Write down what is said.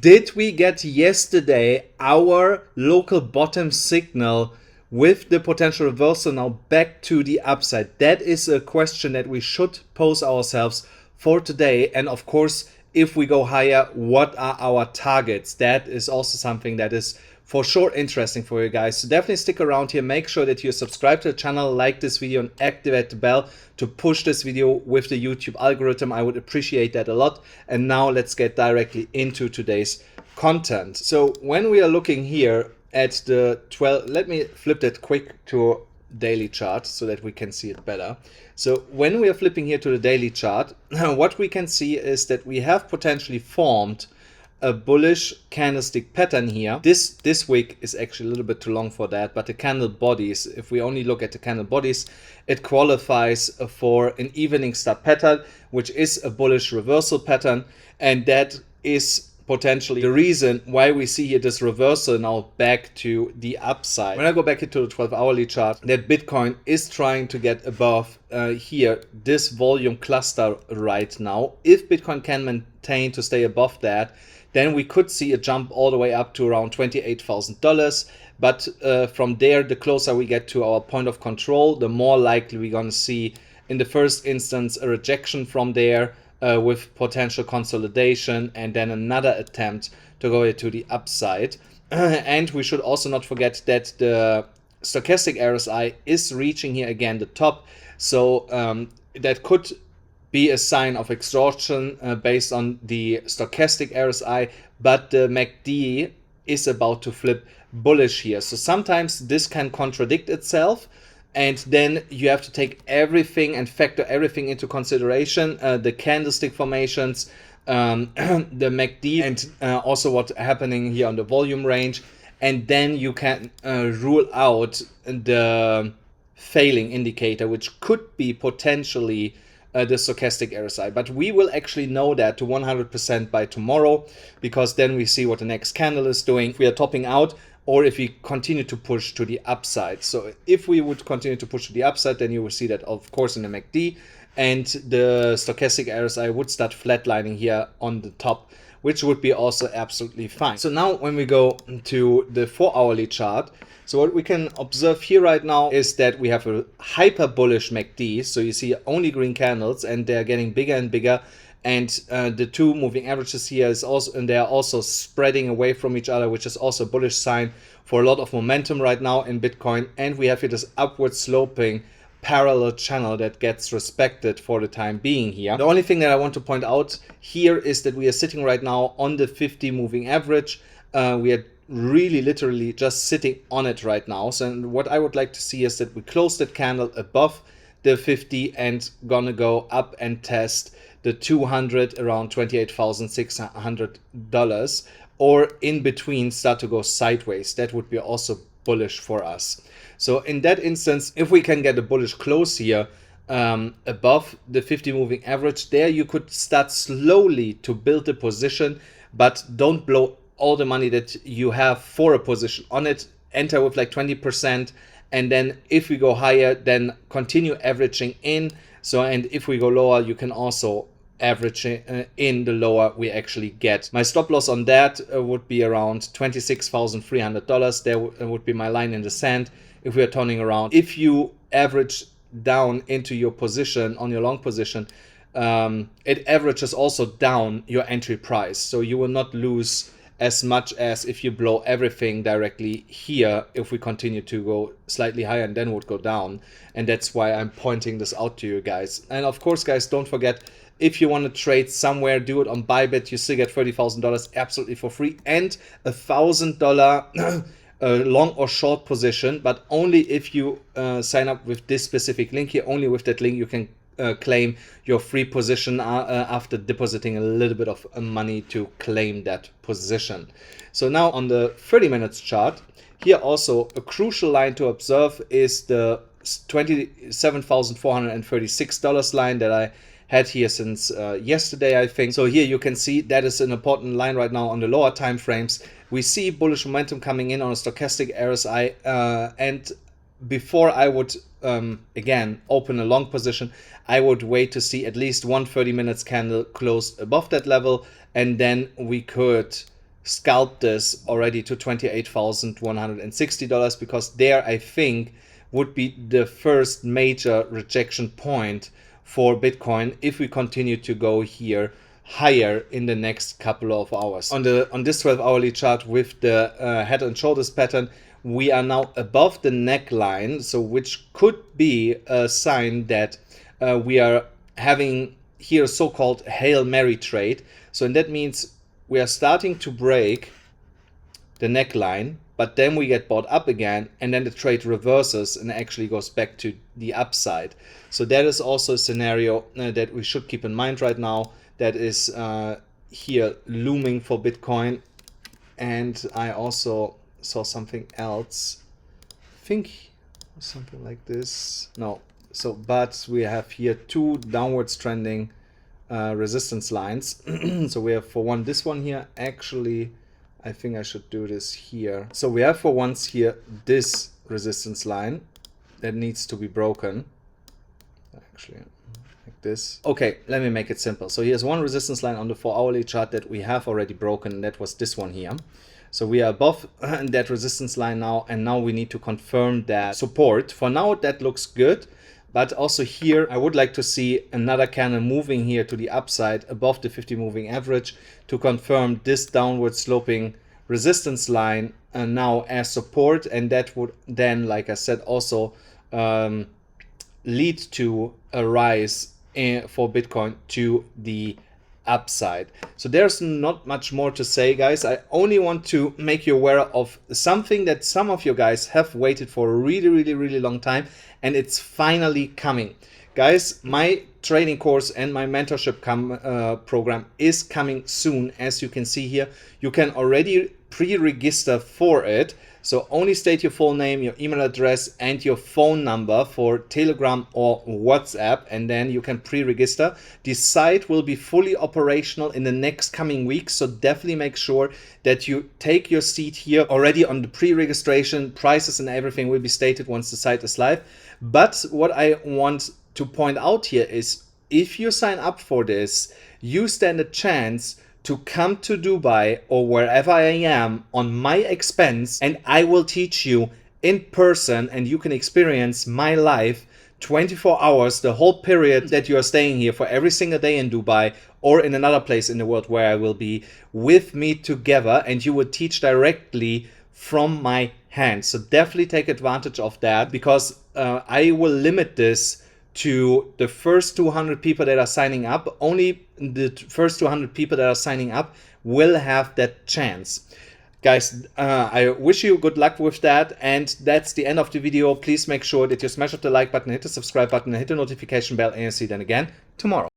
Did we get yesterday our local bottom signal with the potential reversal now back to the upside? That is a question that we should pose ourselves for today. And of course, if we go higher, what are our targets? That is also something that is for sure interesting for you guys. So definitely stick around here. Make sure that you subscribe to the channel, like this video, and activate the bell to push this video with the YouTube algorithm. I would appreciate that a lot. And now let's get directly into today's content. So when we are looking here at the 12, let me flip that quick to daily chart so that we can see it better. So when we are flipping here to the daily chart, what we can see is that we have potentially formed a bullish candlestick pattern here. This week is actually a little bit too long for that, but the candle bodies, if we only look at the candle bodies, it qualifies for an evening star pattern, which is a bullish reversal pattern, and that is potentially the reason why we see here this reversal now back to the upside. When I go back into the 12-hourly chart, that Bitcoin is trying to get above here this volume cluster right now. If Bitcoin can maintain to stay above that, then we could see a jump all the way up to around $28,000. But from there, the closer we get to our point of control, the more likely we're going to see in the first instance a rejection from there with potential consolidation, and then another attempt to go to the upside. And we should also not forget that the stochastic RSI is reaching here again the top. So that could be a sign of exhaustion based on the stochastic RSI, but the MACD is about to flip bullish here. So sometimes this can contradict itself, and then you have to take everything and factor everything into consideration, the candlestick formations, the MACD, and also what's happening here on the volume range, and then you can rule out the failing indicator, which could be potentially the stochastic RSI. But we will actually know that to 100% by tomorrow, because then we see what the next candle is doing, if we are topping out or if we continue to push to the upside. So if we would continue to push to the upside, then you will see that, of course, in the MACD, and the stochastic RSI would start flatlining here on the top, which would be also absolutely fine. So now when we go to the 4-hourly chart, so what we can observe here right now is that we have a hyper bullish MACD. So you see only green candles, and they're getting bigger and bigger. And the two moving averages here is also, and they are also spreading away from each other, which is also a bullish sign for a lot of momentum right now in Bitcoin. And we have here this upward sloping parallel channel that gets respected for the time being here. The only thing that I want to point out here is that we are sitting right now on the 50 moving average. We are really literally just sitting on it right now. So what I would like to see is that we close that candle above the 50 and gonna go up and test the 200 around $28,600, or in between start to go sideways. That would be also bullish for us. So in that instance, if we can get a bullish close here above the 50 moving average, there you could start slowly to build a position, but don't blow all the money that you have for a position on it. Enter with like 20%, and then if we go higher, then continue averaging in. So, and if we go lower, you can also average in the lower we actually get. My stop loss on that would be around $26,300. There would be my line in the sand if we are turning around. If you average down into your position on your long position, it averages also down your entry price. So you will not lose as much as if you blow everything directly here, if we continue to go slightly higher and then would go down. And that's why I'm pointing this out to you guys. And of course, guys, don't forget, if you want to trade somewhere, do it on BYBIT. You still get $30,000 absolutely for free, and $1,000 long or short position, but only if you sign up with this specific link here. Only with that link you can claim your free position after depositing a little bit of money to claim that position. So now on the 30 minutes chart, here also a crucial line to observe is the $27,436 line that I had here since yesterday, I think. So here you can see that is an important line right now on the lower time frames. We see bullish momentum coming in on a stochastic RSI, and before I would again open a long position, I would wait to see at least one 30 minutes candle close above that level, and then we could scalp this already to $28,160, because there I think would be the first major rejection point for Bitcoin if we continue to go here higher in the next couple of hours. On this 12-hourly chart with the head and shoulders pattern, we are now above the neckline, so which could be a sign that we are having here a so-called Hail Mary trade. So and that means we are starting to break the neckline, but then we get bought up again, and then the trade reverses and actually goes back to the upside. So that is also a scenario that we should keep in mind right now, that is here looming for Bitcoin. And I also saw something else, I think something like this. No, so but we have here two downwards trending resistance lines. So we have for one this one here. Actually, I think I should do this here. So we have for once here this resistance line that needs to be broken. Actually, like this. Okay, let me make it simple. So here's one resistance line on the 4-hourly chart that we have already broken, and that was this one here. So we are above that resistance line now, and now we need to confirm that support. For now, that looks good. But also here, I would like to see another candle moving here to the upside above the 50 moving average to confirm this downward sloping resistance line now as support. And that would then, like I said, also lead to a rise for Bitcoin to the upside. So there's not much more to say, guys. I only want to make you aware of something that some of you guys have waited for a really long time, and it's finally coming. Guys, my training course and my mentorship program is coming soon. As you can see here, you can already pre-register for it. So only state your full name, your email address, and your phone number for Telegram or WhatsApp, and then you can pre-register. The site will be fully operational in the next coming weeks, so definitely make sure that you take your seat here already on the pre-registration. Prices and everything will be stated once the site is live. But what I want to point out here is, if you sign up for this, you stand a chance to come to Dubai or wherever I am on my expense, and I will teach you in person, and you can experience my life 24 hours, the whole period that you are staying here, for every single day in Dubai or in another place in the world where I will be, with me together, and you will teach directly from my hands. So definitely take advantage of that, because I will limit this to the first 200 people that are signing up. Only the first 200 people that are signing up will have that chance. Guys, I wish you good luck with that, and that's the end of the video. Please make sure that you smash up the like button, hit the subscribe button, and hit the notification bell, and I'll see you then again tomorrow.